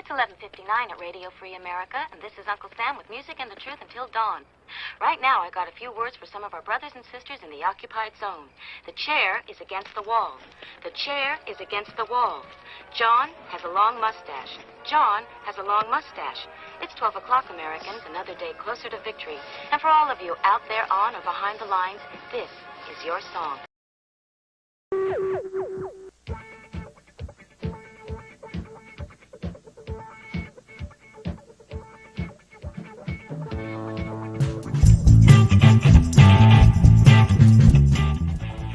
It's 11:59 at Radio Free America, and this is Uncle Sam with music and the truth until dawn. Right now, I got a few words for some of our brothers and sisters in the occupied zone. The chair is against the wall. The chair is against the wall. John has a long mustache. John has a long mustache. It's 12 o'clock, Americans, another day closer to victory. And for all of you out there on or behind the lines, this is your song.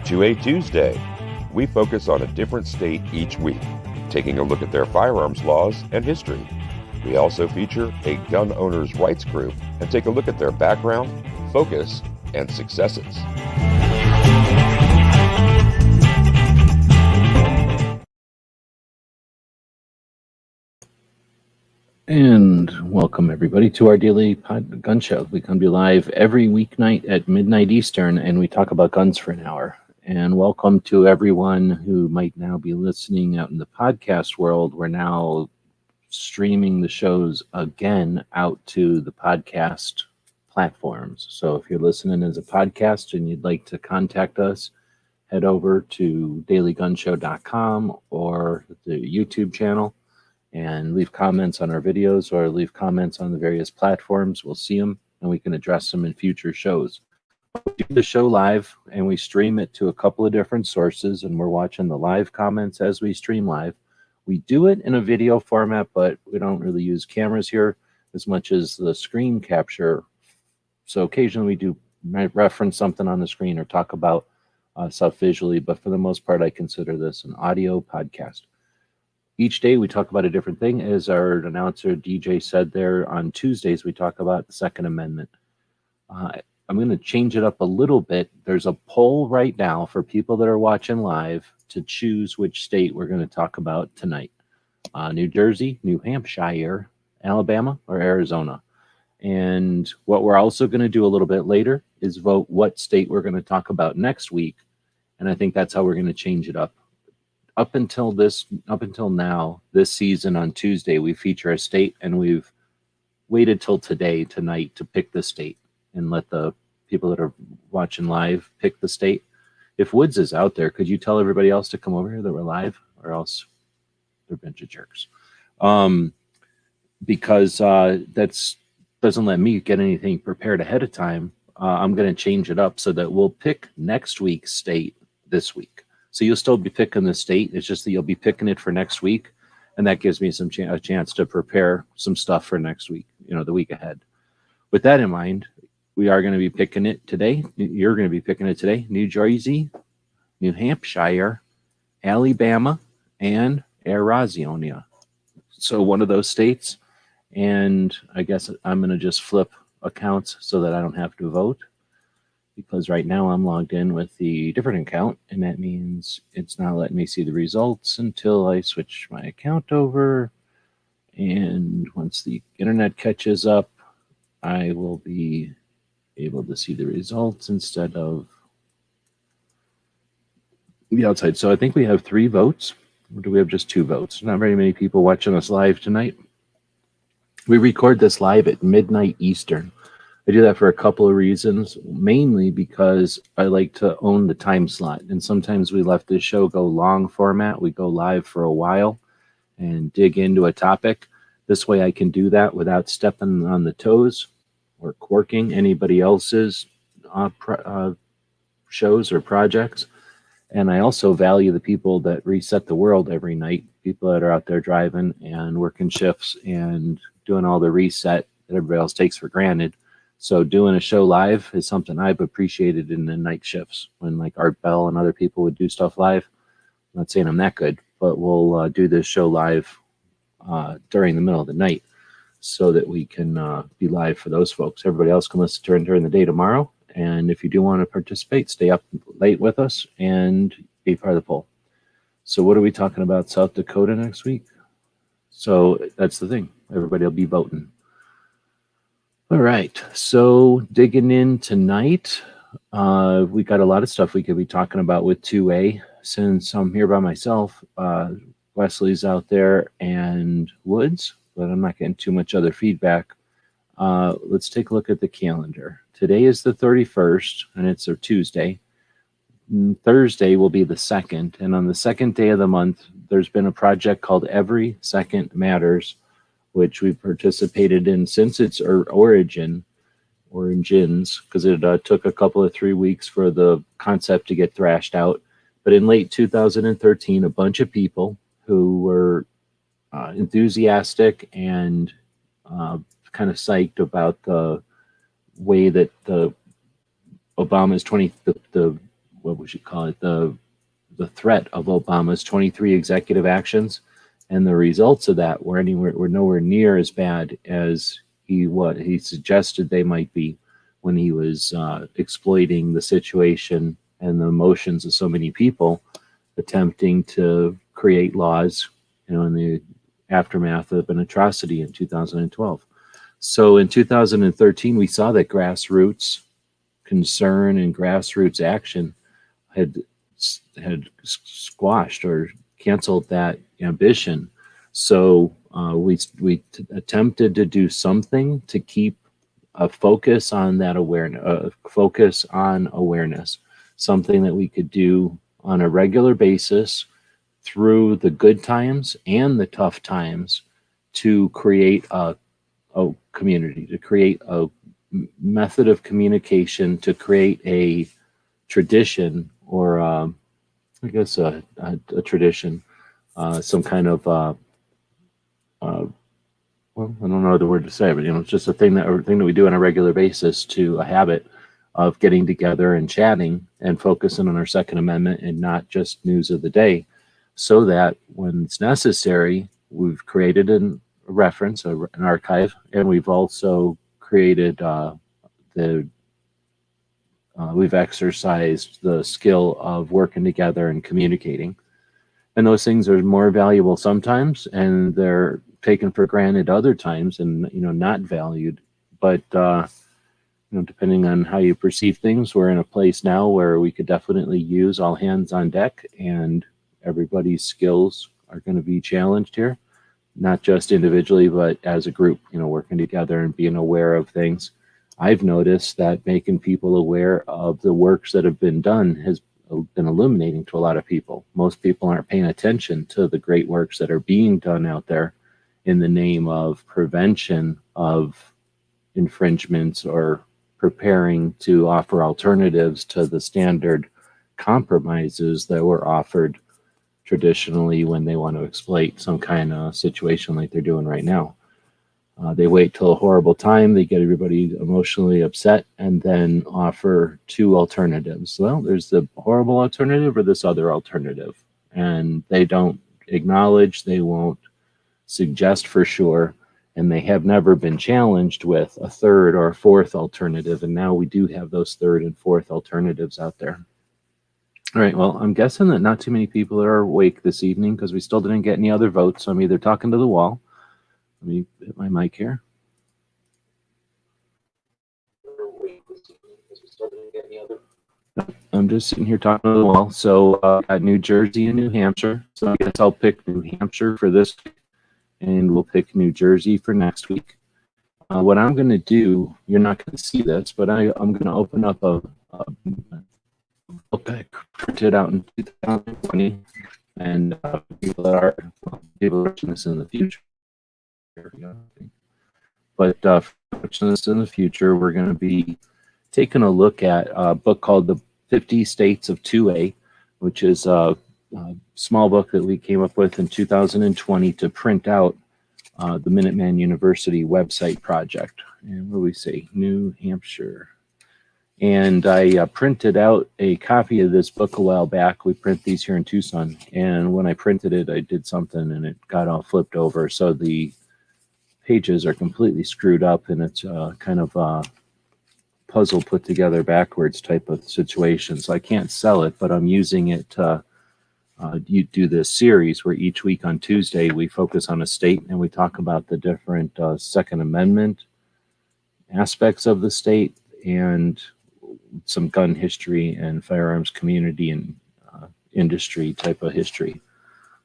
To Tuesday, we focus on a different state each week, taking a look at their firearms laws and history. We also feature a gun owners' rights group and take a look at their background, focus, and successes. And welcome everybody to our daily gun show. We come to you live every weeknight at midnight Eastern, and we talk about guns for an hour. And welcome to everyone who might now be listening out in the podcast world. We're now streaming the shows again out to the podcast platforms. So if you're listening as a podcast and you'd like to contact us, head over to dailygunshow.com or the YouTube channel and leave comments on our videos or leave comments on the various platforms. We'll see them and we can address them in future shows. We do the show live and we stream it to a couple of different sources, and we're watching the live comments as we stream live. We do it in a video format, but we don't really use cameras here as much as the screen capture. So occasionally we do reference something on the screen or talk about stuff visually, but for the most part, I consider this an audio podcast. Each day we talk about a different thing. As our announcer DJ said there, on Tuesdays we talk about the Second Amendment. I'm going to change it up a little bit. There's a poll right now for people that are watching live to choose which state we're going to talk about tonight. New Jersey, New Hampshire, Alabama, or Arizona. And what we're also going to do a little bit later is vote what state we're going to talk about next week. And I think that's how we're going to change it up. Up until now, this season on Tuesday, we feature a state, and we've waited till tonight, to pick the state and let the people that are watching live pick the state. If Woods is out there, could you tell everybody else to come over here that we're live, or else they're a bunch of jerks? Because that's doesn't let me get anything prepared ahead of time. I'm going to change it up so that we'll pick next week's state this week. So you'll still be picking the state. It's just that you'll be picking it for next week, and that gives me a chance to prepare some stuff for next week, the week ahead. With that in mind, we are going to be picking it today. You're going to be picking it today. New Jersey, New Hampshire, Alabama, and Arizona. So one of those states. And I guess I'm going to just flip accounts so that I don't have to vote, because right now I'm logged in with the different account, and that means it's not letting me see the results until I switch my account over. And once the internet catches up, I will be able to see the results instead of the outside. So I think we have 3 votes. Or do we have just 2 votes? Not very many people watching us live tonight. We record this live at midnight Eastern. I do that for a couple of reasons, mainly because I like to own the time slot. And sometimes we let this show go long format. We go live for a while and dig into a topic. This way I can do that without stepping on the toes or quirking anybody else's shows or projects. And I also value the people that reset the world every night, people that are out there driving and working shifts and doing all the reset that everybody else takes for granted. So doing a show live is something I've appreciated in the night shifts, when like Art Bell and other people would do stuff live. I'm not saying I'm that good, but we'll do this show live during the middle of the night so that we can be live for those folks. Everybody else can listen to it during the day tomorrow. And if you do want to participate, stay up late with us and be part of the poll. So what are we talking about? South Dakota next week? So that's the thing. Everybody will be voting. All right. So digging in tonight, we got a lot of stuff we could be talking about with 2A. Since I'm here by myself, Wesley's out there and Woods. but I'm not getting too much other feedback. Let's take a look at the calendar. Today is the 31st, and it's a Tuesday. Thursday will be the 2nd, and on the 2nd day of the month, there's been a project called Every Second Matters, which we participated in since its origins, because it took a couple of 3 weeks for the concept to get thrashed out. But in late 2013, a bunch of people who were enthusiastic and kind of psyched about the way that the Obama's what would you call it, the threat of Obama's 23 executive actions and the results of that were nowhere near as bad as he suggested they might be when he was exploiting the situation and the emotions of so many people, attempting to create laws, in the aftermath of an atrocity in 2012. So in 2013, we saw that grassroots concern and grassroots action had squashed or canceled that ambition. So we attempted to do something to keep a focus on that awareness, something that we could do on a regular basis through the good times and the tough times to create a community, to create a method of communication, to create a tradition, or I guess a tradition, some kind of well, I don't know the word to say, but it's just a thing that we do on a regular basis, to a habit of getting together and chatting and focusing on our Second Amendment and not just news of the day, so that when it's necessary, we've created a reference, an archive, and we've also created we've exercised the skill of working together and communicating. And those things are more valuable sometimes, and they're taken for granted other times, and not valued. But depending on how you perceive things, we're in a place now where we could definitely use all hands on deck, and everybody's skills are going to be challenged here, not just individually, but as a group, working together and being aware of things. I've noticed that making people aware of the works that have been done has been illuminating to a lot of people. Most people aren't paying attention to the great works that are being done out there in the name of prevention of infringements or preparing to offer alternatives to the standard compromises that were offered traditionally when they want to exploit some kind of situation like they're doing right now. They wait till a horrible time, they get everybody emotionally upset, and then offer two alternatives. Well, there's the horrible alternative or this other alternative. And they don't acknowledge, they won't suggest for sure, and they have never been challenged with a third or a fourth alternative. And now we do have those third and fourth alternatives out there. All right, well, I'm guessing that not too many people are awake this evening because we still didn't get any other votes. So I'm either talking to the wall. Let me hit my mic here. I'm just sitting here talking to the wall. So got New Jersey and New Hampshire. So I guess I'll pick New Hampshire for this week, and we'll pick New Jersey for next week. What I'm going to do, you're not going to see this, but I'm going to open up a book I printed out in 2020, and people watching this in the future. But watching this in the future, we're going to be taking a look at a book called The 50 States of 2A, which is a small book that we came up with in 2020 to print out the Minuteman University website project. And what do we say? New Hampshire. And I printed out a copy of this book a while back. We print these here in Tucson. And when I printed it, I did something and it got all flipped over. So the pages are completely screwed up, and it's kind of a puzzle put together backwards type of situation. So I can't sell it, but I'm using it to do this series where each week on Tuesday we focus on a state and we talk about the different Second Amendment aspects of the state and some gun history and firearms community and industry type of history.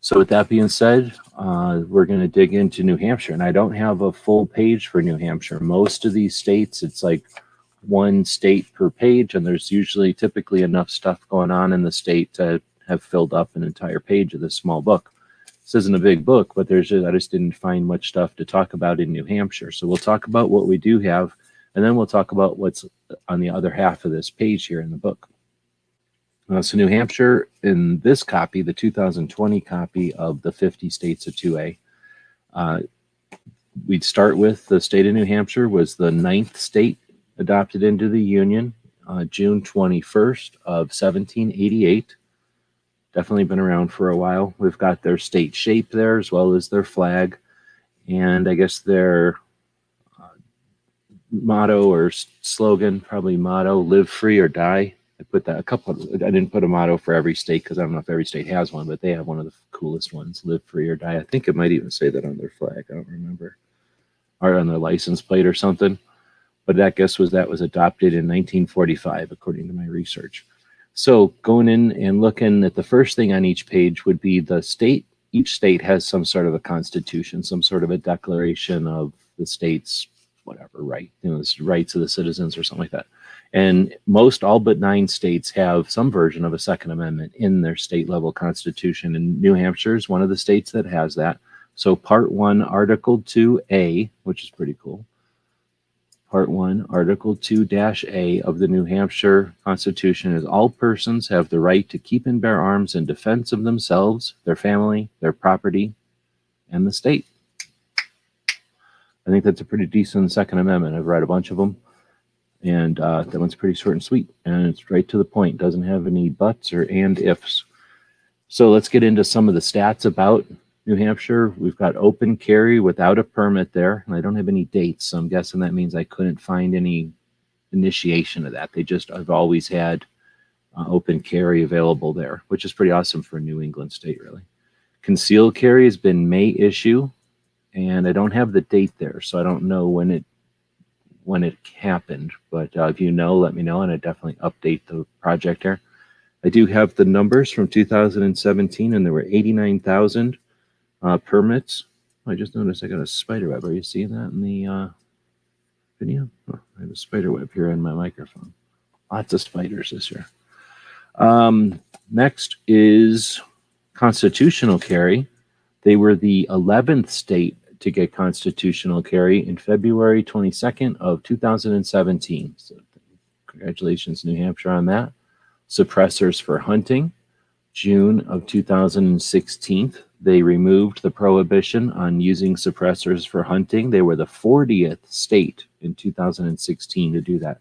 So with that being said, we're going to dig into New Hampshire, and I don't have a full page for New Hampshire. Most of these states, it's like one state per page, and there's typically enough stuff going on in the state to have filled up an entire page of this small book. This isn't a big book, but I just didn't find much stuff to talk about in New Hampshire. So we'll talk about what we do have, and then we'll talk about what's on the other half of this page here in the book. So New Hampshire, in this copy, the 2020 copy of the 50 States of 2A, we'd start with the state of New Hampshire was the 9th state adopted into the Union, June 21st of 1788. Definitely been around for a while. We've got their state shape there as well as their flag, and I guess their motto or slogan, probably motto, live free or die. I put that I didn't put a motto for every state because I don't know if every state has one, but they have one of the coolest ones, live free or die. I think it might even say that on their flag. I don't remember. Or on their license plate or something. But that was adopted in 1945, according to my research. So going in and looking at the first thing on each page would be the state. Each state has some sort of a constitution, some sort of a declaration of the state's whatever right, the rights of the citizens or something like that. And all but 9 states have some version of a Second Amendment in their state level constitution. And New Hampshire is one of the states that has that. So Part 1, Article 2A, which is pretty cool. Part 1, Article 2-A of the New Hampshire Constitution is all persons have the right to keep and bear arms in defense of themselves, their family, their property, and the state. I think that's a pretty decent Second Amendment. I've read a bunch of them. And that one's pretty short and sweet, and it's right to the point. Doesn't have any buts or and ifs. So let's get into some of the stats about New Hampshire. We've got open carry without a permit there, and I don't have any dates, so I'm guessing that means I couldn't find any initiation of that. I've always had open carry available there, which is pretty awesome for a New England state, really. Concealed carry has been May issue, and I don't have the date there, so I don't know when it happened, but if you know, let me know, and I definitely update the project here. I do have the numbers from 2017, and there were 89,000 permits. I just noticed I got a spider web. Are you seeing that in the video? Oh, I have a spider web here in my microphone. Lots of spiders this year. Next is constitutional carry. They were the 11th state to get constitutional carry in February 22nd of 2017. So congratulations, New Hampshire, on that. Suppressors for hunting, June of 2016. They removed the prohibition on using suppressors for hunting. They were the 40th state in 2016 to do that.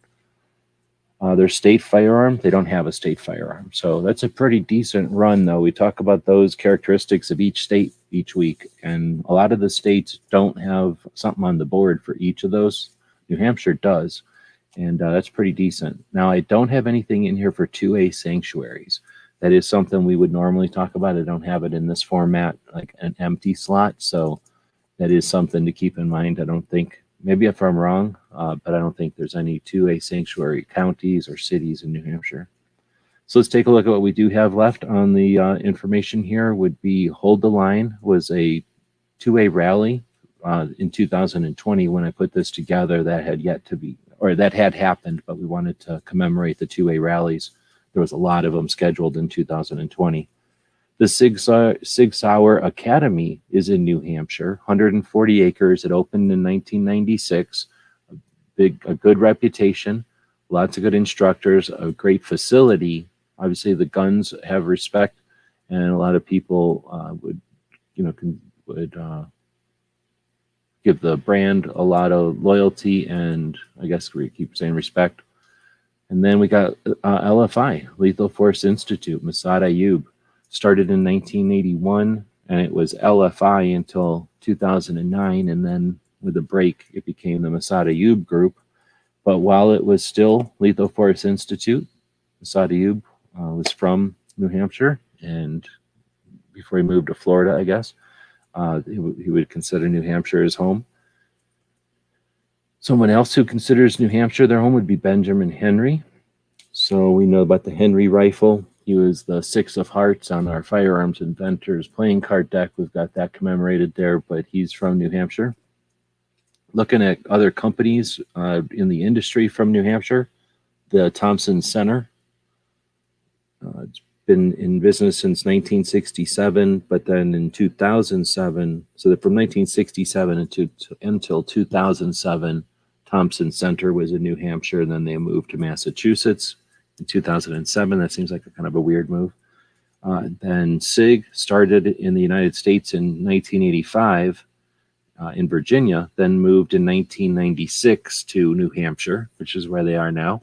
Their state firearm, they don't have a state firearm. So that's a pretty decent run, though. We talk about those characteristics of each state each week, and a lot of the states don't have something on the board for each of those. New Hampshire does, and that's pretty decent. Now, I don't have anything in here for 2A sanctuaries. That is something we would normally talk about. I don't have it in this format, like an empty slot, so that is something to keep in mind. I don't think, maybe if I'm wrong, but I don't think there's any 2A sanctuary counties or cities in New Hampshire. So let's take a look at what we do have left on the information here. Would be Hold the Line was a 2A rally in 2020 when I put this together. That had yet to be, or that had happened, but we wanted to commemorate the 2A rallies. There was a lot of them scheduled in 2020. The Sig Sauer Academy is in New Hampshire, 140 acres. It opened in 1996. A good reputation, lots of good instructors, a great facility. Obviously, the guns have respect, and a lot of people would give the brand a lot of loyalty, and I guess we keep saying respect. And then we got LFI, Lethal Force Institute, Masad Ayub. Started in 1981, and it was LFI until 2009, and then with a break, it became the Masad Ayub group. But while it was still Lethal Force Institute, Masad Ayub was from New Hampshire, and before he moved to Florida, I guess, he would consider New Hampshire his home. Someone else who considers New Hampshire their home would be Benjamin Henry. So we know about the Henry rifle. He was the 6 of hearts on our firearms inventors playing card deck. We've got that commemorated there, but he's from New Hampshire. Looking at other companies in the industry from New Hampshire, the Thompson Center. It's been in business since 1967, but then in 2007, so that from 1967 until 2007, Thompson Center was in New Hampshire, and then they moved to Massachusetts in 2007. That seems like a kind of a weird move. Then SIG started in the United States in 1985 in Virginia, then moved in 1996 to New Hampshire, which is where they are now.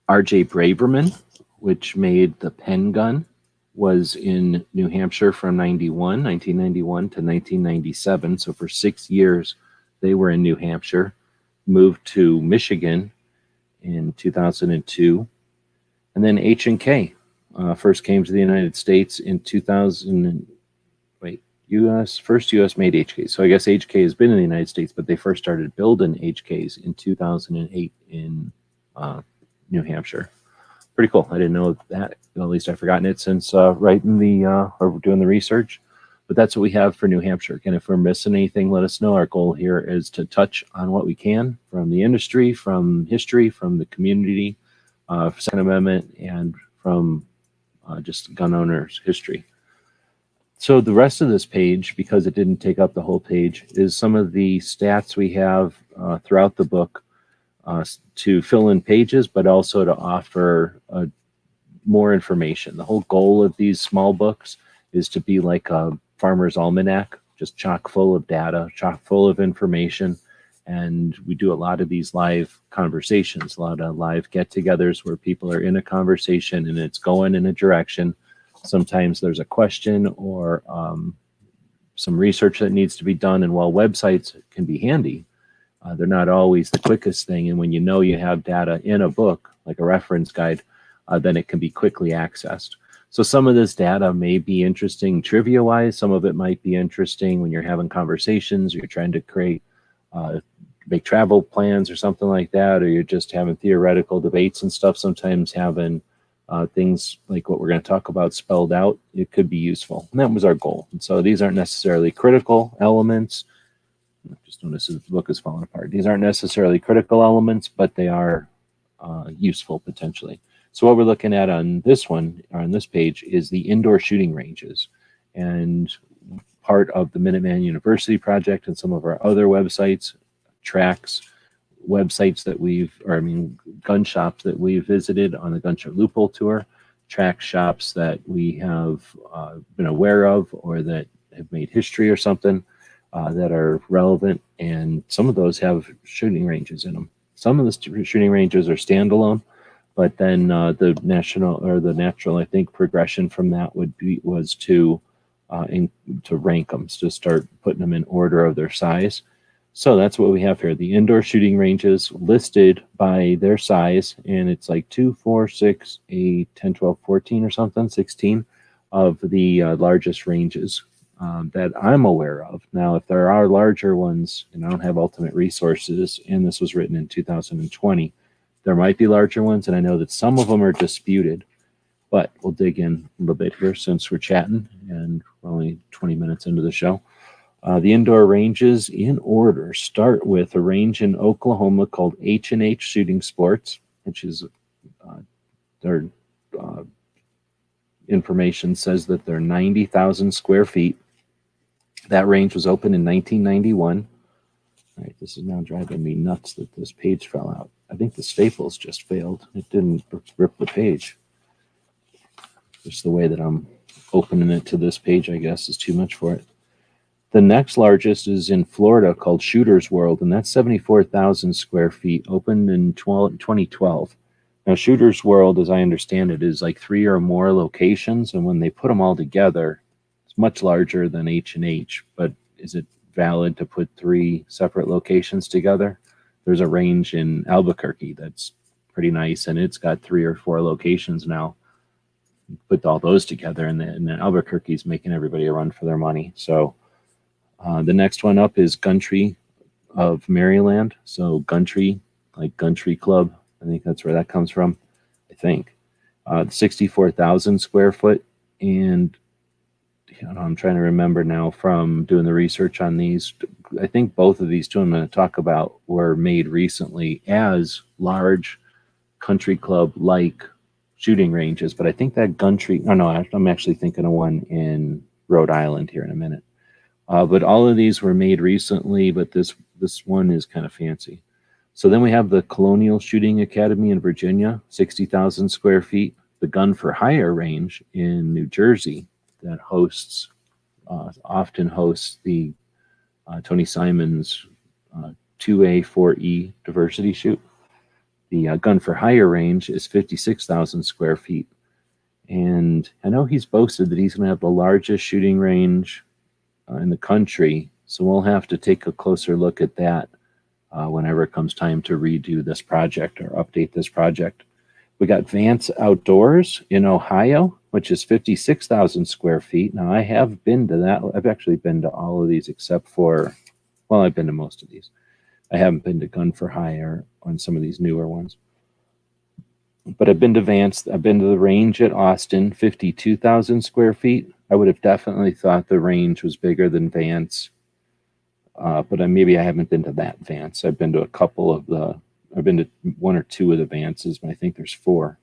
R.J. Braverman, which made the pen gun, was in New Hampshire from 1991 to 1997. So for 6 years, they were in New Hampshire, moved to Michigan in 2002. And then H&K first came to the United States in 2000. First U.S. made HK. So I guess HK has been in the United States, but they first started building HKs in 2008 in New Hampshire. Pretty cool. I didn't know that. At least I've forgotten it since writing or doing the research. But that's what we have for New Hampshire. Again, if we're missing anything, let us know. Our goal here is to touch on what we can from the industry, from history, from the community, Second Amendment, and from just gun owners' history. So the rest of this page, because it didn't take up the whole page, is some of the stats we have throughout the book to fill in pages, but also to offer more information. The whole goal of these small books is to be like a farmer's almanac, just chock full of data, chock full of information. And we do a lot of these live conversations, a lot of live get-togethers where people are in a conversation and it's going in a direction. Sometimes there's a question or some research that needs to be done. And while websites can be handy, they're not always the quickest thing. And when you know you have data in a book, like a reference guide, then it can be quickly accessed. So some of this data may be interesting trivia-wise. Some of it might be interesting when you're having conversations, or you're trying to create, make travel plans or something like that, or you're just having theoretical debates and stuff. Sometimes having things like what we're going to talk about spelled out, it could be useful. And that was our goal. And so these aren't necessarily critical elements. Just notice the book is falling apart. These aren't necessarily critical elements, but they are useful potentially. So what we're looking at on this one, or on this page, is the indoor shooting ranges. And part of the Minuteman University project and some of our other websites, tracks, websites that gun shops that we've visited on the Gun Show Loophole Tour, track shops that we have been aware of or that have made history or something that are relevant. And some of those have shooting ranges in them. Some of the shooting ranges are standalone, but then the natural, I think, progression from that was to rank them, to start putting them in order of their size. So that's what we have here. The indoor shooting ranges listed by their size, and it's like 2, 4, 6, 8, 10, 12, 14 or something, 16 of the largest ranges that I'm aware of. Now, if there are larger ones, and I don't have ultimate resources, and this was written in 2020, there might be larger ones, and I know that some of them are disputed, but we'll dig in a little bit here since we're chatting, and we're only 20 minutes into the show. The indoor ranges in order start with a range in Oklahoma called H&H Shooting Sports, which is their information says that they're 90,000 square feet. That range was opened in 1991. All right, this is now driving me nuts that this page fell out. I think the staples just failed. It didn't rip the page. Just the way that I'm opening it to this page, I guess, is too much for it. The next largest is in Florida called Shooter's World, and that's 74,000 square feet, opened in 2012. Now, Shooter's World, as I understand it, is like 3 or more locations, and when they put them all together, it's much larger than H&H, but is it valid to put 3 separate locations together? There's a range in Albuquerque that's pretty nice, and it's got 3 or 4 locations now. Put all those together, and then Albuquerque's making everybody a run for their money. So the next one up is Guntree of Maryland. So Guntree, like Guntree Club, I think that's where that comes from, I think. 64,000 square foot. And I'm trying to remember now from doing the research on these. I think both of these two I'm going to talk about were made recently as large country club-like shooting ranges. But I think that Guntree, I'm actually thinking of one in Rhode Island here in a minute. But all of these were made recently, but this one is kind of fancy. So then we have the Colonial Shooting Academy in Virginia, 60,000 square feet. The Gun for Hire range in New Jersey that often hosts the Tony Simon's 2A, 4E diversity shoot. The Gun for Hire range is 56,000 square feet. And I know he's boasted that he's going to have the largest shooting range in the country. So we'll have to take a closer look at that whenever it comes time to redo this project or update this project. We got Vance Outdoors in Ohio, which is 56,000 square feet. Now, I have been to that. I've actually been to all of these except for, well, I've been to most of these. I haven't been to Gun for Hire on some of these newer ones. But I've been to Vance. I've been to the range at Austin, 52,000 square feet. I would have definitely thought the range was bigger than Vance. But maybe I haven't been to that Vance. I've been to I've been to one or two of the Vances, but I think there's 4.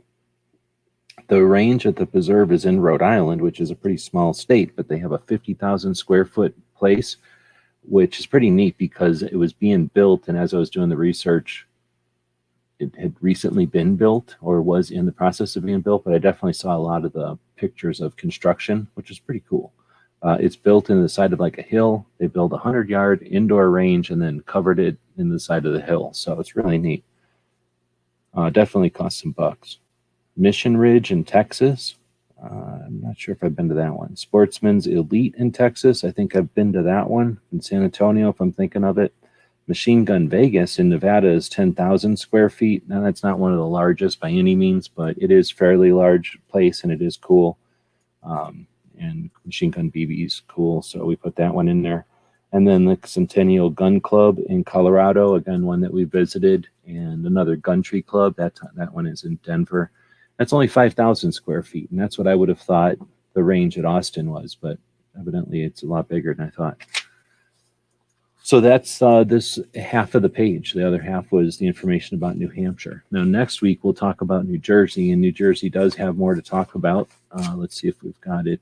The range at the Preserve is in Rhode Island, which is a pretty small state, but they have a 50,000 square foot place, which is pretty neat because it was being built. And as I was doing the research, it had recently been built or was in the process of being built, but I definitely saw a lot of the pictures of construction, which is pretty cool. It's built in the side of like a hill. They built a 100-yard indoor range and then covered it in the side of the hill. So it's really neat. Definitely cost some bucks. Mission Ridge in Texas. I'm not sure if I've been to that one. Sportsman's Elite in Texas. I think I've been to that one. In San Antonio, if I'm thinking of it. Machine Gun Vegas in Nevada is 10,000 square feet. Now, that's not one of the largest by any means, but it is fairly large place and it is cool. And Machine Gun BB is cool, so we put that one in there. And then the Centennial Gun Club in Colorado, again, one that we visited, and another Guntree Club. That one is in Denver. That's only 5,000 square feet, and that's what I would have thought the range at Austin was, but evidently it's a lot bigger than I thought. So that's this half of the page. The other half was the information about New Hampshire. Now, next week, we'll talk about New Jersey, and New Jersey does have more to talk about. Let's see if we've got it.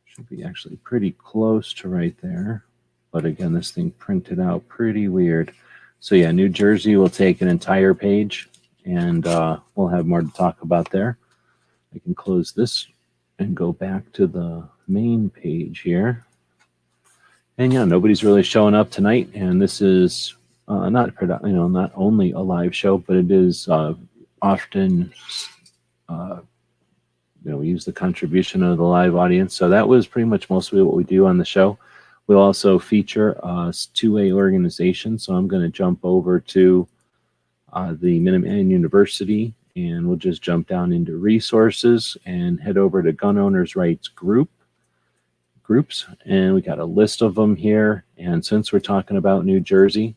Should be actually pretty close to right there. But again, this thing printed out pretty weird. So yeah, New Jersey will take an entire page, and we'll have more to talk about there. I can close this and go back to the main page here. And yeah, nobody's really showing up tonight, and this is not only a live show, but it is often we use the contribution of the live audience. So that was pretty much mostly what we do on the show. We'll also feature a 2A organization. So I'm going to jump over to the Minuteman University, and we'll just jump down into resources and head over to Gun Owners' Rights groups, and we got a list of them here. And since we're talking about New Jersey,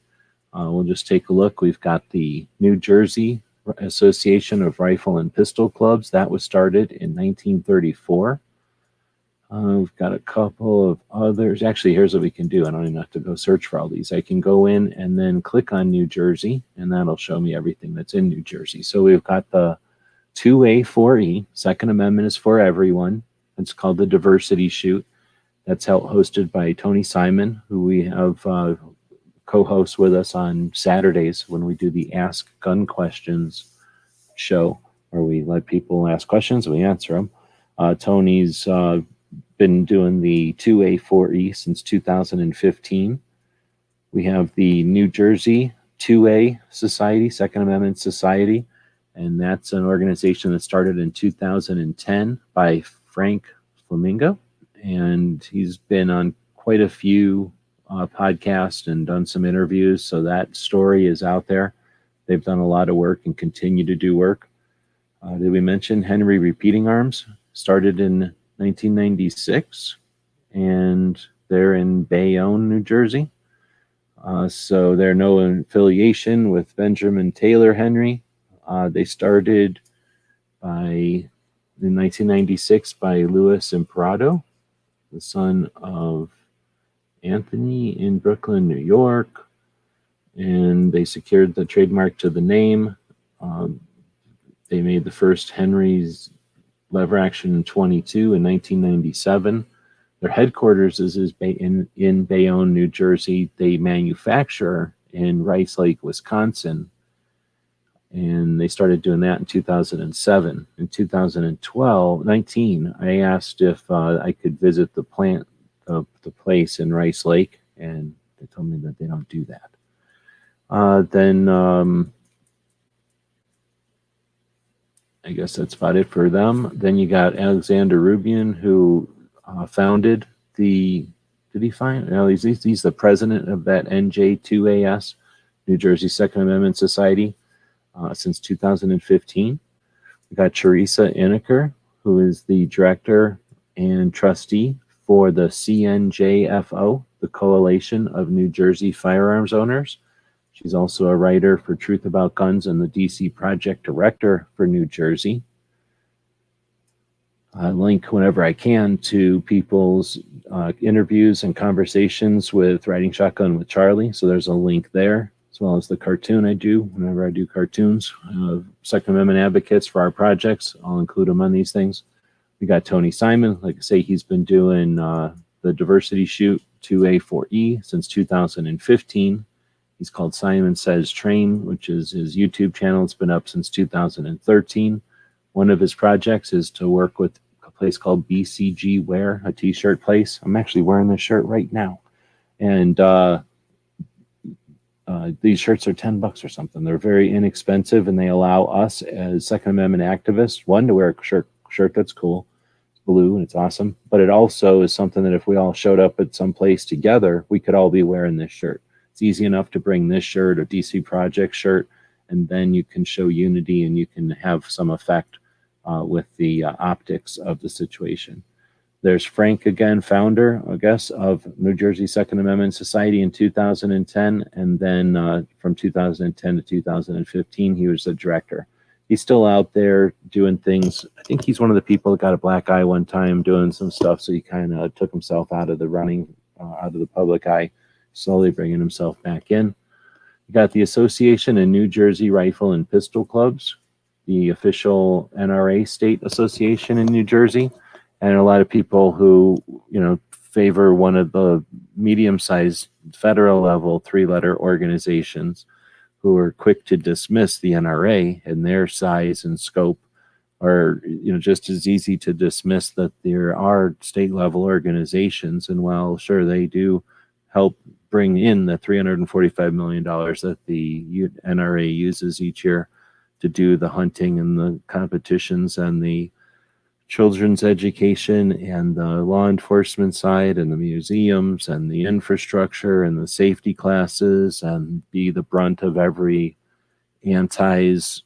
we'll just take a look. We've got the New Jersey Association of Rifle and Pistol Clubs. That was started in 1934. We've got a couple of others. Actually, here's what we can do. I don't even have to go search for all these. I can go in and then click on New Jersey, and that'll show me everything that's in New Jersey. So we've got the 2A, 4E. Second Amendment is for everyone. It's called the Diversity Shoot. That's hosted by Tony Simon, who we have co-hosts with us on Saturdays when we do the Ask Gun Questions show, where we let people ask questions and we answer them. Tony's been doing the 2A, 4E since 2015. We have the New Jersey 2A Society, Second Amendment Society, and that's an organization that started in 2010 by Frank Flamingo. And he's been on quite a few podcasts and done some interviews. So that story is out there. They've done a lot of work and continue to do work. Did we mention Henry Repeating Arms? Started in 1996, and they're in Bayonne, New Jersey. So they're no affiliation with Benjamin Taylor Henry. They started in 1996 by Louis Imparado, the son of Anthony in Brooklyn, New York, and they secured the trademark to the name. They made the first Henry's lever action 22 in 1997. Their headquarters is in Bayonne, New Jersey. They manufacture in Rice Lake, Wisconsin, and they started doing that in 2007. In 2019, I asked if I could visit the plant, the place in Rice Lake, and they told me that they don't do that. Then I guess that's about it for them. Then you got Alexander Rubian, who founded the, did he find? No, he's the president of that NJ2AS, New Jersey Second Amendment Society, since 2015. We got Teresa Inneker, who is the director and trustee for the CNJFO, the Coalition of New Jersey Firearms Owners. She's also a writer for Truth About Guns and the DC Project Director for New Jersey. I link whenever I can to people's interviews and conversations with Riding Shotgun with Charlie. So there's a link there, as well as the cartoon I do whenever I do cartoons. Second Amendment advocates for our projects. I'll include them on these things. We got Tony Simon. Like I say, he's been doing the diversity shoot 2A4E since 2015. He's called Simon Says Train, which is his YouTube channel. It's been up since 2013. One of his projects is to work with a place called BCG Wear, a t-shirt place. I'm actually wearing this shirt right now. And these shirts are $10 or something. They're very inexpensive, and they allow us as Second Amendment activists, one, to wear a shirt that's cool. It's blue and it's awesome. But it also is something that if we all showed up at some place together, we could all be wearing this shirt. It's easy enough to bring this shirt or DC Project shirt, and then you can show unity and you can have some effect with the optics of the situation. There's Frank again, founder, I guess, of New Jersey Second Amendment Society in 2010, and then from 2010 to 2015, he was the director. He's still out there doing things. I think he's one of the people that got a black eye one time doing some stuff, so he kind of took himself out of the running, out of the public eye, slowly bringing himself back in. You got the Association of New Jersey Rifle and Pistol Clubs, the official NRA state association in New Jersey, and a lot of people who, favor one of the medium-sized federal level 3-letter organizations who are quick to dismiss the NRA, and their size and scope are, just as easy to dismiss that there are state level organizations. And while sure they do help bring in the $345 million that the NRA uses each year to do the hunting and the competitions and the children's education and the law enforcement side and the museums and the infrastructure and the safety classes and be the brunt of every anti's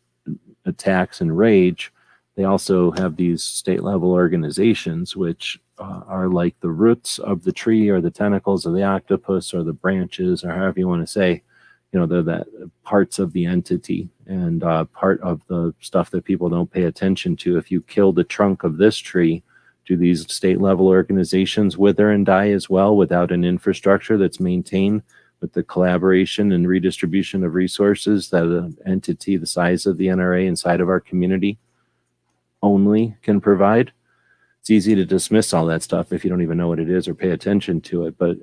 attacks and rage, they also have these state level organizations which are like the roots of the tree or the tentacles of the octopus or the branches or however you want to say. They're that parts of the entity and part of the stuff that people don't pay attention to. If you kill the trunk of this tree, do these state level organizations wither and die as well without an infrastructure that's maintained with the collaboration and redistribution of resources that an entity the size of the NRA inside of our community only can provide? It's easy to dismiss all that stuff if you don't even know what it is or pay attention to it. But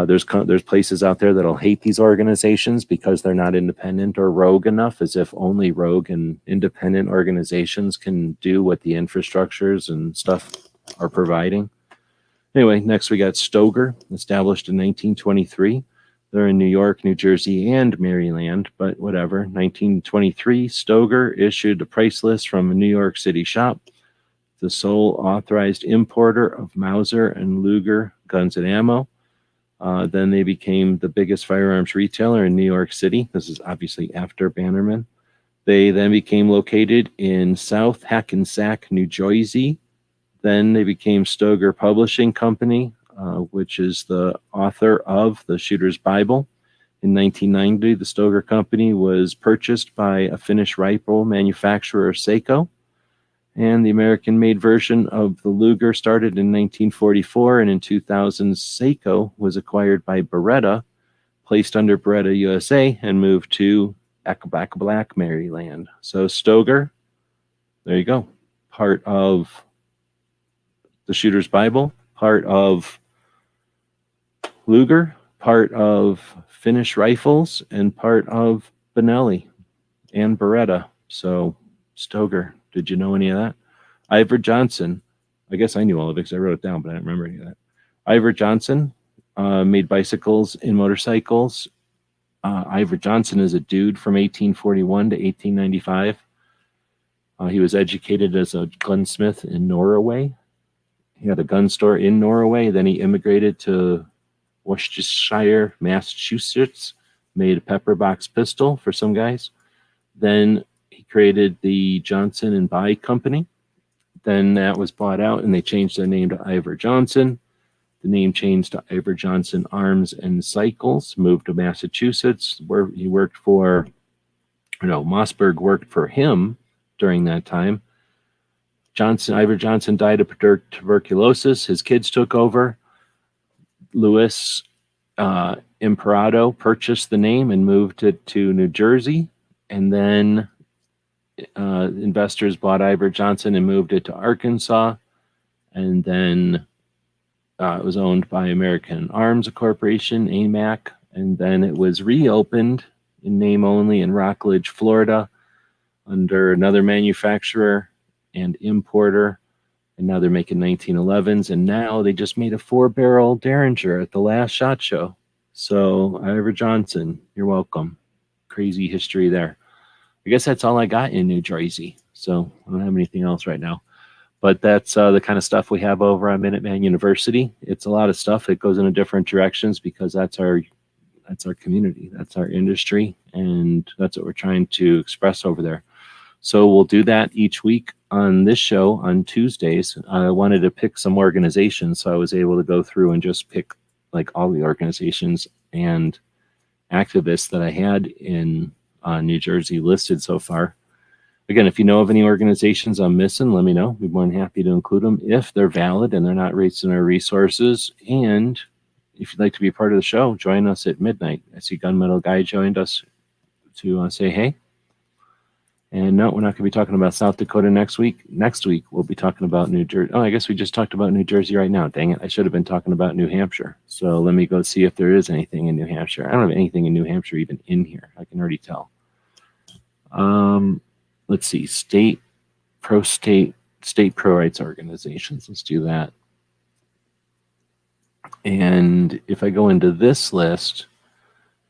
there's places out there that'll hate these organizations because they're not independent or rogue enough, as if only rogue and independent organizations can do what the infrastructures and stuff are providing. Anyway, next we got Stoger, established in 1923. They're in New York, New Jersey, and Maryland, but whatever. 1923, Stoger issued a price list from a New York City shop, the sole authorized importer of Mauser and Luger guns and ammo. Then they became the biggest firearms retailer in New York City. This is obviously after Bannerman. They then became located in South Hackensack, New Jersey. Then they became Stoger Publishing Company, which is the author of the Shooter's Bible. In 1990, the Stoger Company was purchased by a Finnish rifle manufacturer, Seiko. And the American-made version of the Luger started in 1944, and in 2000, Seiko was acquired by Beretta, placed under Beretta USA, and moved to Black, Maryland. So Stoeger, there you go. Part of the Shooter's Bible, part of Luger, part of Finnish Rifles, and part of Benelli and Beretta. So Stoeger, did you know any of that? Ivor Johnson, I guess I knew all of it because I wrote it down, but I don't remember any of that. Ivor Johnson made bicycles and motorcycles. Ivor Johnson is a dude from 1841 to 1895. He was educated as a gunsmith in Norway. He had a gun store in Norway. Then he immigrated to Worcestershire, Massachusetts, made a pepper box pistol for some guys. Then he created the Johnson and Buy Company. Then that was bought out and they changed their name to Ivor Johnson. The name changed to Ivor Johnson Arms and Cycles, moved to Massachusetts, where he worked for, Mossberg worked for him during that time. Ivor Johnson died of tuberculosis. His kids took over. Louis Imperato purchased the name and moved it to New Jersey. And then investors bought Ivor Johnson and moved it to Arkansas. And then it was owned by American Arms Corporation, AMAC. And then it was reopened in name only in Rockledge, Florida, under another manufacturer and importer. And now they're making 1911s. And now they just made a 4-barrel Derringer at the last SHOT Show. So Ivor Johnson, you're welcome. Crazy history there. I guess that's all I got in New Jersey. So I don't have anything else right now. But that's the kind of stuff we have over on Minuteman University. It's a lot of stuff. It goes in different directions because that's our community. That's our industry. And that's what we're trying to express over there. So we'll do that each week on this show on Tuesdays. I wanted to pick some organizations, so I was able to go through and just pick like all the organizations and activists that I had in New Jersey listed so far. Again, if you know of any organizations I'm missing, let me know. We'd be more than happy to include them if they're valid and they're not wasting our resources. And if you'd like to be part of the show, join us at midnight. I see Gunmetal Guy joined us to say hey. And no, we're not going to be talking about South Dakota next week. Next week, we'll be talking about New Jersey. Oh, I guess we just talked about New Jersey right now. Dang it. I should have been talking about New Hampshire. So let me go see if there is anything in New Hampshire. I don't have anything in New Hampshire even in here. I can already tell. Let's see. State pro rights organizations. Let's do that. And if I go into this list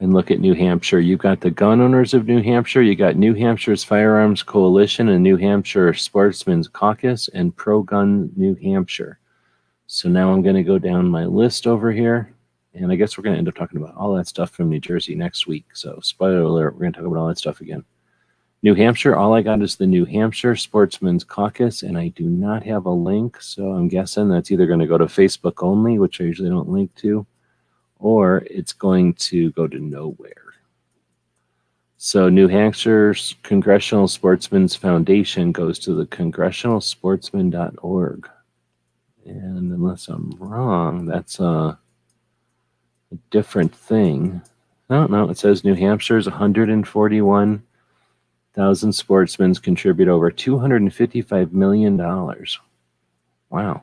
and look at New Hampshire, you've got the Gun Owners of New Hampshire, you got New Hampshire's Firearms Coalition and New Hampshire Sportsmen's Caucus and Pro Gun New Hampshire. So now I'm going to go down my list over here, and I guess we're going to end up talking about all that stuff from New Jersey next week. So spoiler alert, we're going to talk about all that stuff again. New Hampshire, all I got is the New Hampshire Sportsmen's Caucus, and I do not have a link, so I'm guessing that's either going to go to Facebook only, which I usually don't link to, or it's going to go to nowhere. So New Hampshire's Congressional Sportsmen's Foundation goes to the congressionalsportsman.org. And unless I'm wrong, that's a different thing. No, it says New Hampshire's 141,000 sportsmen contribute over $255 million. Wow.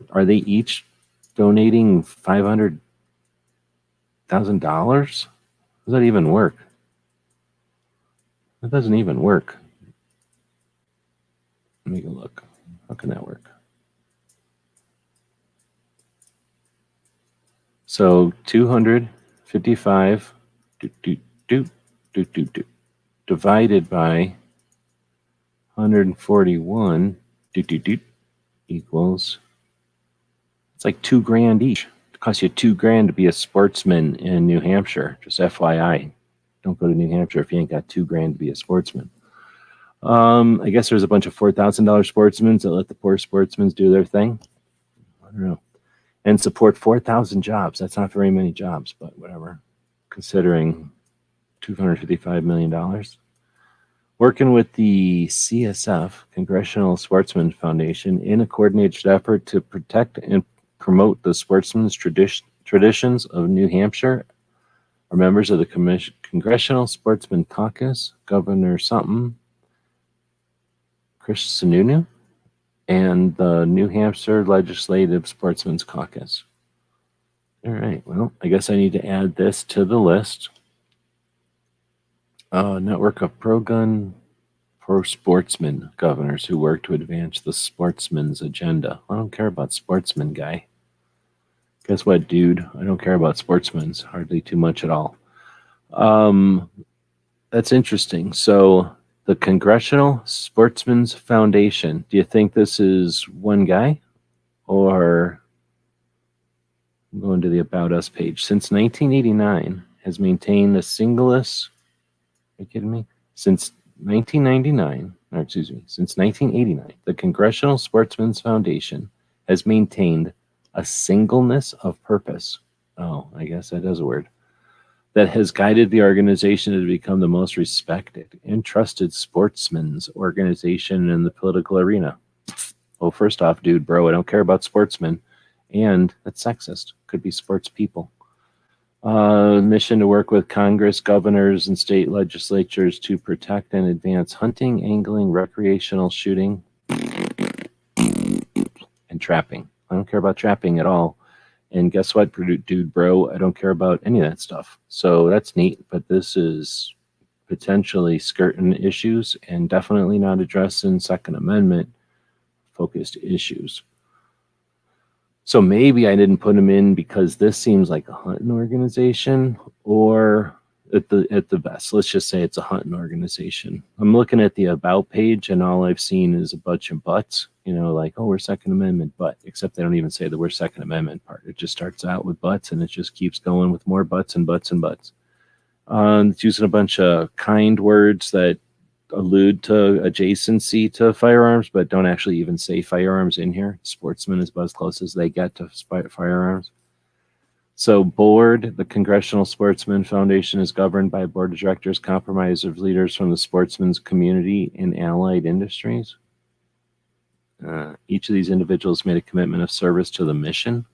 Are they each donating $500,000? Does that even work? That doesn't even work. Let me go look. How can that work? So 255 divided by 141 equals, it's like $2,000 each. It costs you $2,000 to be a sportsman in New Hampshire. Just FYI, don't go to New Hampshire if you ain't got $2,000 to be a sportsman. I guess there's a bunch of $4,000 sportsmen that let the poor sportsmen do their thing. I don't know. And support 4,000 jobs. That's not very many jobs, but whatever. Considering $255 million. working with the CSF, Congressional Sportsman Foundation, in a coordinated effort to protect and promote the sportsmen's traditions of New Hampshire, are members of the Congressional Sportsman Caucus, Governor something, Chris Sununu, and the New Hampshire Legislative Sportsmen's Caucus. All right, well, I guess I need to add this to the list. Network of pro-gun, pro-sportsman governors who work to advance the sportsman's agenda. I don't care about sportsman, guy. Guess what, dude? I don't care about sportsmen's hardly too much at all. That's interesting. So the Congressional Sportsmen's Foundation, do you think this is one guy? Or I'm going to the About Us page. Since 1989, has maintained a singlest, are you kidding me? Since 1989, or excuse me, since 1989, the Congressional Sportsmen's Foundation has maintained a singleness of purpose. Oh, I guess that is a word. That has guided the organization to become the most respected and trusted sportsmen's organization in the political arena. Well, first off, dude, bro, I don't care about sportsmen. And that's sexist. Could be sports people. Mission to work with Congress, governors, and state legislatures to protect and advance hunting, angling, recreational shooting, and trapping. I don't care about trapping at all. And guess what, dude, bro? I don't care about any of that stuff. So that's neat, but this is potentially skirting issues and definitely not addressing Second Amendment focused issues. So maybe I didn't put them in because this seems like a hunting organization, or at the best, let's just say it's a hunting organization. I'm looking at the About page, and all I've seen is a bunch of butts, like, oh, we're Second Amendment, but, except they don't even say the we're Second Amendment part. It just starts out with butts, and it just keeps going with more butts and butts and butts. It's using a bunch of kind words that allude to adjacency to firearms, but don't actually even say firearms in here. Sportsman is about as close as they get to firearms. So board, the Congressional Sportsman Foundation is governed by a board of directors comprised of leaders from the sportsman's community and allied industries. Each of these individuals made a commitment of service to the mission.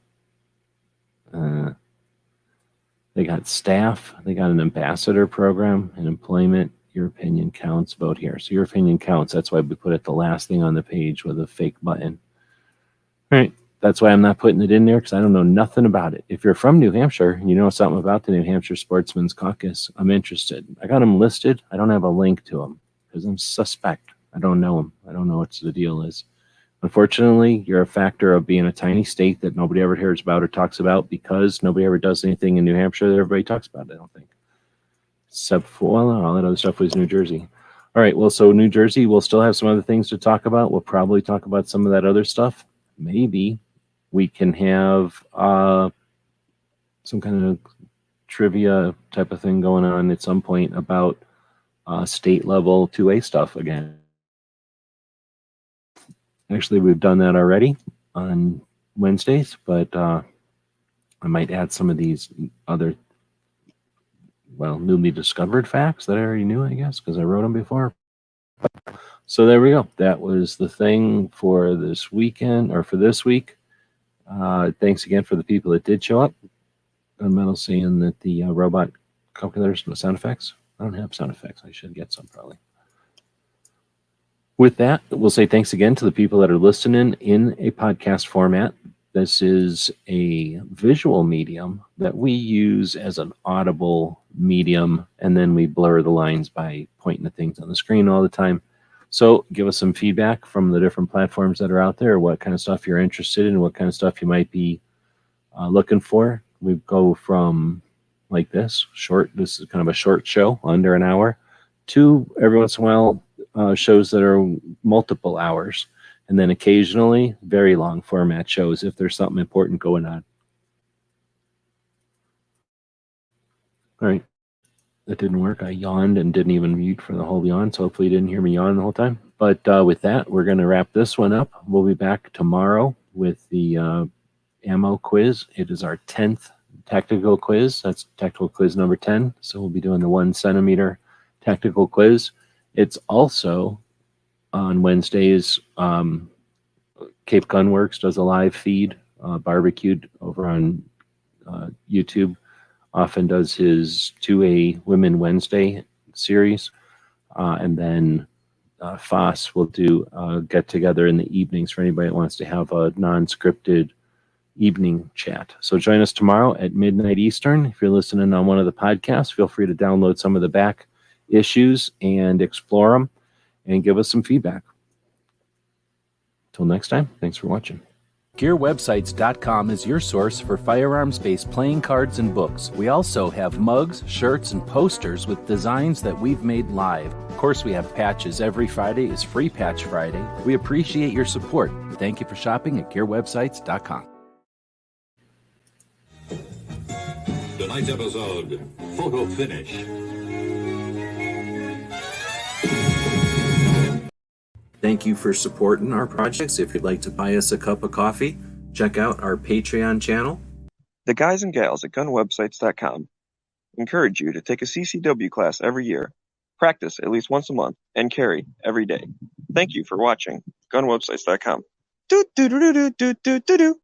They got staff, they got an ambassador program, and employment. Your opinion counts, vote here. So your opinion counts. That's why we put it the last thing on the page with a fake button. All right. That's why I'm not putting it in there, because I don't know nothing about it. If you're from New Hampshire and you know something about the New Hampshire Sportsmen's Caucus, I'm interested. I got them listed. I don't have a link to them because I'm suspect. I don't know them. I don't know what the deal is. Unfortunately, you're a factor of being a tiny state that nobody ever hears about or talks about because nobody ever does anything in New Hampshire that everybody talks about, I don't think. Except for, well, all that other stuff was New Jersey. All right, well, so New Jersey, we'll still have some other things to talk about. We'll probably talk about some of that other stuff. Maybe we can have some kind of trivia type of thing going on at some point about state level 2A stuff again. Actually, we've done that already on Wednesdays, but I might add some of these other, newly discovered facts that I already knew, I guess, because I wrote them before. So there we go. That was the thing for this weekend, or for this week. Thanks again for the people that did show up. I'm metal saying that the robot calculators, no sound effects. I don't have sound effects. I should get some probably. With that, we'll say thanks again to the people that are listening in a podcast format. This is a visual medium that we use as an audible medium, and then we blur the lines by pointing at things on the screen all the time. So give us some feedback from the different platforms that are out there, what kind of stuff you're interested in, what kind of stuff you might be looking for. We go from like this is kind of a short show, under an hour, to every once in a while shows that are multiple hours. And then occasionally very long format shows if there's something important going on. All right. That didn't work. I yawned and didn't even mute for the whole yawn. So hopefully you didn't hear me yawn the whole time. But with that, we're going to wrap this one up. We'll be back tomorrow with the ammo quiz. It is our 10th tactical quiz. That's tactical quiz number 10. So we'll be doing the 1 centimeter tactical quiz. It's also on Wednesdays. Cape Gunworks does a live feed, barbecued over on YouTube. Often does his 2A Women Wednesday series. And then Foss will do a get together in the evenings for anybody that wants to have a non-scripted evening chat. So join us tomorrow at midnight Eastern. If you're listening on one of the podcasts, feel free to download some of the back issues and explore them and give us some feedback. Till next time, thanks for watching. GearWebsites.com is your source for firearms-based playing cards and books. We also have mugs, shirts, and posters with designs that we've made live. Of course, we have patches. Every Friday is Free Patch Friday. We appreciate your support. Thank you for shopping at GearWebsites.com. Tonight's episode, photo finish. Thank you for supporting our projects. If you'd like to buy us a cup of coffee, check out our Patreon channel. The guys and gals at gunwebsites.com encourage you to take a CCW class every year, practice at least once a month, and carry every day. Thank you for watching gunwebsites.com. Do do do do do do do do.